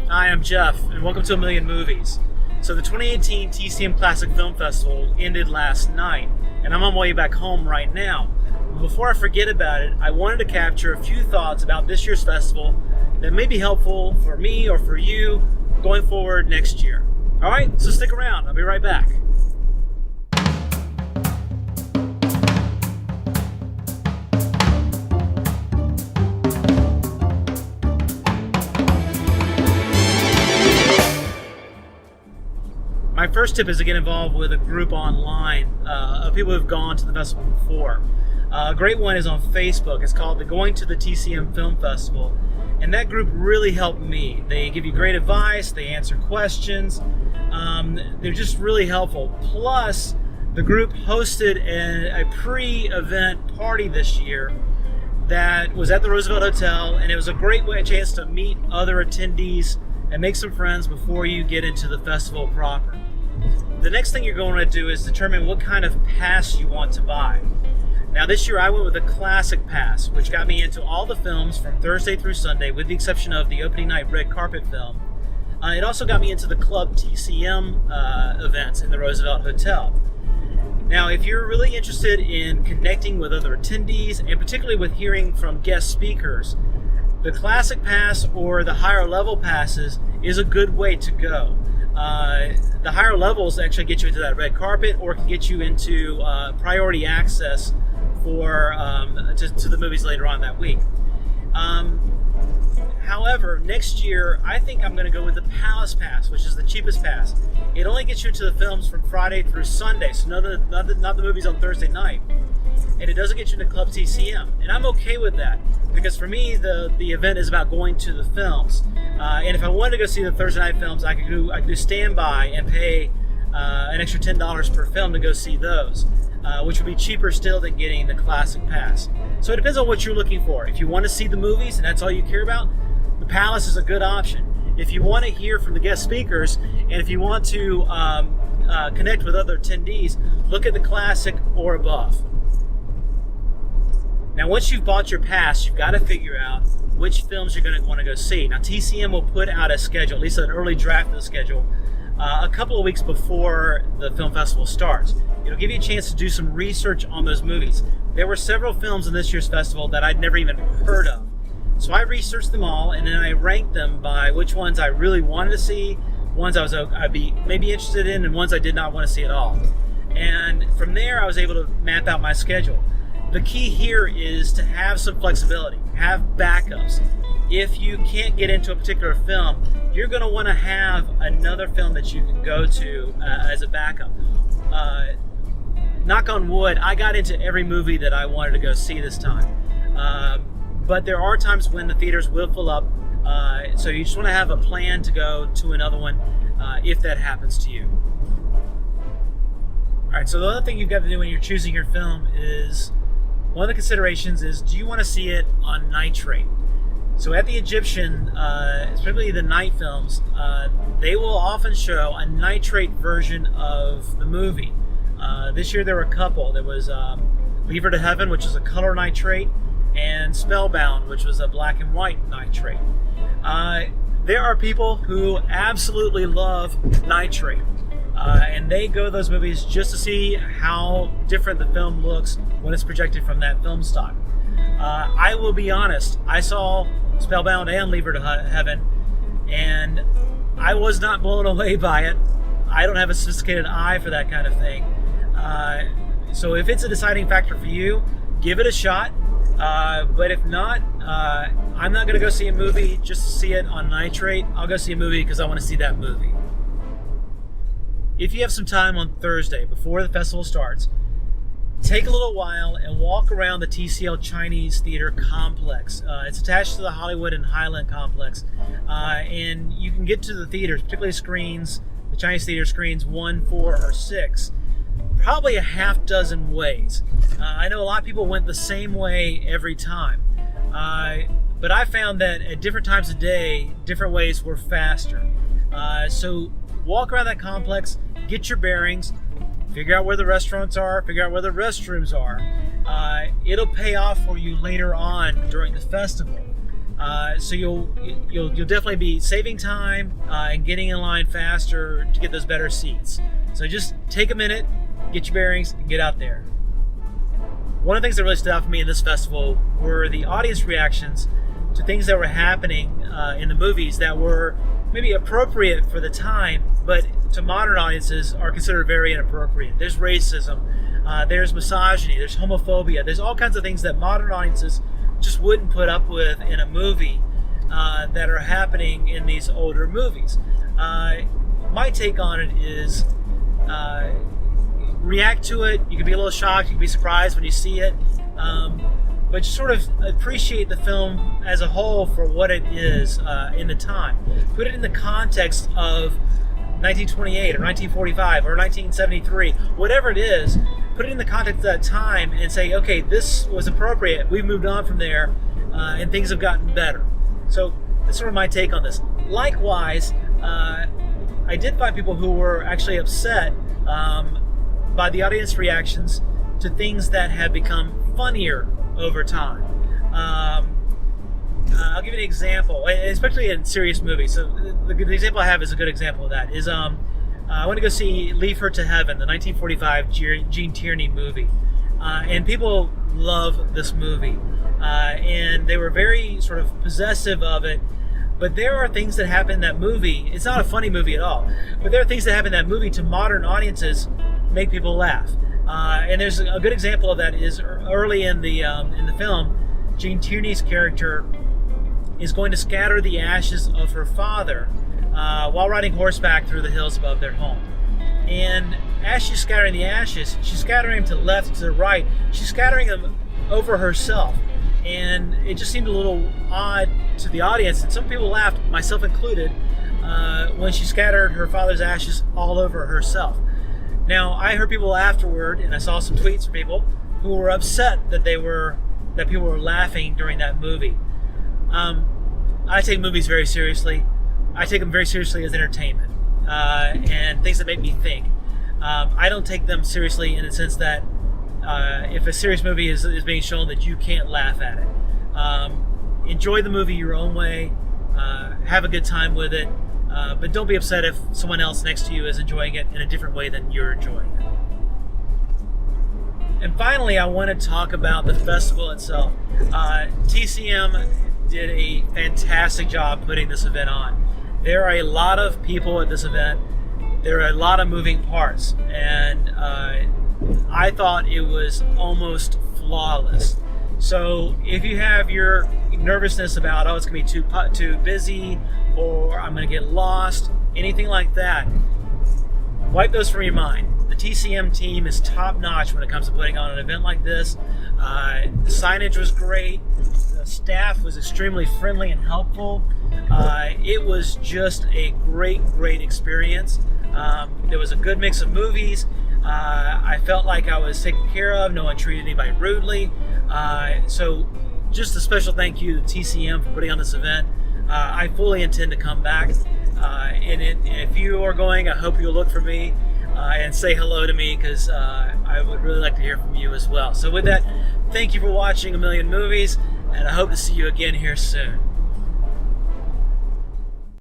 Hi, I'm Jeff, and welcome to A Million Movies. So the 2018 TCM Classic Film Festival ended last night, and I'm on my way back home right now. But before I forget about it, I wanted to capture a few thoughts about this year's festival that may be helpful for me or for you going forward next year. Alright, so stick around. I'll be right back. My first tip is to get involved with a group online of people who have gone to the festival before. A great one is on Facebook. It's called the Going to the TCM Film Festival, and that group really helped me. They give you great advice, they answer questions, they're just really helpful. Plus, the group hosted a pre-event party this year that was at the Roosevelt Hotel, and it was a great chance to meet other attendees and make some friends before you get into the festival proper. The next thing you're going to do is determine what kind of pass you want to buy. Now this year I went with a classic pass, which got me into all the films from Thursday through Sunday, with the exception of the opening night red carpet film. It also got me into the Club TCM events in the Roosevelt Hotel. Now if you're really interested in connecting with other attendees, and particularly with hearing from guest speakers, the classic pass or the higher level passes is a good way to go. The higher levels actually get you into that red carpet, or can get you into priority access for to the movies later on that week. However, next year I think I'm going to go with the Palace Pass, which is the cheapest pass. It only gets you to the films from Friday through Sunday, so not the movies on Thursday night. And it doesn't get you into Club TCM, and I'm okay with that, because for me the event is about going to the films. And if I wanted to go see the Thursday night films, I could do standby and pay an extra $10 per film to go see those, which would be cheaper still than getting the classic pass. So it depends on what you're looking for. If you want to see the movies and that's all you care about, the Palace is a good option. If you want to hear from the guest speakers, and if you want to connect with other attendees, look at the classic or above. Now, once you've bought your pass, you've got to figure out which films you're going to want to go see. Now, TCM will put out a schedule, at least an early draft of the schedule, a couple of weeks before the film festival starts. It'll give you a chance to do some research on those movies. There were several films in this year's festival that I'd never even heard of. So I researched them all, and then I ranked them by which ones I really wanted to see, ones I'd be maybe interested in, and ones I did not want to see at all. And from there, I was able to map out my schedule. The key here is to have some flexibility, have backups. If you can't get into a particular film, you're going to want to have another film that you can go to as a backup. Knock on wood, I got into every movie that I wanted to go see this time. But there are times when the theaters will fill up, so you just want to have a plan to go to another one if that happens to you. Alright, so the other thing you've got to do when you're choosing your film is, one of the considerations is, do you want to see it on Nitrate? So at the Egyptian, especially the night films, they will often show a Nitrate version of the movie. This year there were a couple. There was Leave Her to Heaven, which is a color Nitrate, and Spellbound, which was a black and white Nitrate. There are people who absolutely love Nitrate. And they go to those movies just to see how different the film looks when it's projected from that film stock. I will be honest, I saw Spellbound and Leave Her to Heaven, and I was not blown away by it. I don't have a sophisticated eye for that kind of thing. So if it's a deciding factor for you, give it a shot. But if not, I'm not going to go see a movie just to see it on Nitrate. I'll go see a movie because I want to see that movie. If you have some time on Thursday before the festival starts, take a little while and walk around the TCL Chinese Theatre complex. It's attached to the Hollywood and Highland complex. And you can get to the theaters, particularly screens, the Chinese Theatre screens 1, 4, or 6, probably a half dozen ways. I know a lot of people went the same way every time. But I found that at different times of day, different ways were faster. So walk around that complex, get your bearings, figure out where the restaurants are, figure out where the restrooms are. It'll pay off for you later on during the festival. So you'll definitely be saving time and getting in line faster to get those better seats. So just take a minute, get your bearings, and get out there. One of the things that really stood out for me in this festival were the audience reactions to things that were happening in the movies that were maybe appropriate for the time, but to modern audiences are considered very inappropriate. There's racism, there's misogyny, there's homophobia, there's all kinds of things that modern audiences just wouldn't put up with in a movie that are happening in these older movies. My take on it is react to it. You can be a little shocked, you can be surprised when you see it, but just sort of appreciate the film as a whole for what it is in the time. Put it in the context of 1928 or 1945 or 1973, whatever it is. Put it in the context of that time and say, okay, this was appropriate. We've moved on from there, and things have gotten better. So that's sort of my take on this. Likewise, I did find people who were actually upset by the audience reactions to things that have become funnier over time. I'll give you an example, especially in serious movies. So the example I have is a good example of that. Is I went to go see Leave Her to Heaven, the 1945 Gene Tierney movie. And people love this movie. And they were very sort of possessive of it. But there are things that happen in that movie. It's not a funny movie at all. But there are things that happen in that movie to modern audiences make people laugh. And there's a good example of that is early in the film, Gene Tierney's character is going to scatter the ashes of her father while riding horseback through the hills above their home. And as she's scattering the ashes, she's scattering them to the left, to the right. She's scattering them over herself. And it just seemed a little odd to the audience. And some people laughed, myself included, when she scattered her father's ashes all over herself. Now, I heard people afterward, and I saw some tweets from people who were upset that people were laughing during that movie. I take movies very seriously. I take them very seriously as entertainment and things that make me think. I don't take them seriously in the sense that if a serious movie is being shown, that you can't laugh at it. Enjoy the movie your own way. Have a good time with it. But don't be upset if someone else next to you is enjoying it in a different way than you're enjoying it. And finally, I want to talk about the festival itself. TCM did a fantastic job putting this event on. There are a lot of people at this event. There are a lot of moving parts, and I thought it was almost flawless. So if you have your nervousness about, oh, it's going to be too busy, or I'm going to get lost, anything like that, wipe those from your mind. The TCM team is top-notch when it comes to putting on an event like this. The signage was great. The staff was extremely friendly and helpful. It was just a great experience. There was a good mix of movies. I felt like I was taken care of. No one treated anybody rudely. So just a special thank you to TCM for putting on this event. I fully intend to come back. And if you are going, I hope you'll look for me and say hello to me, because I would really like to hear from you as well. So with that, thank you for watching A Million Movies, and I hope to see you again here soon.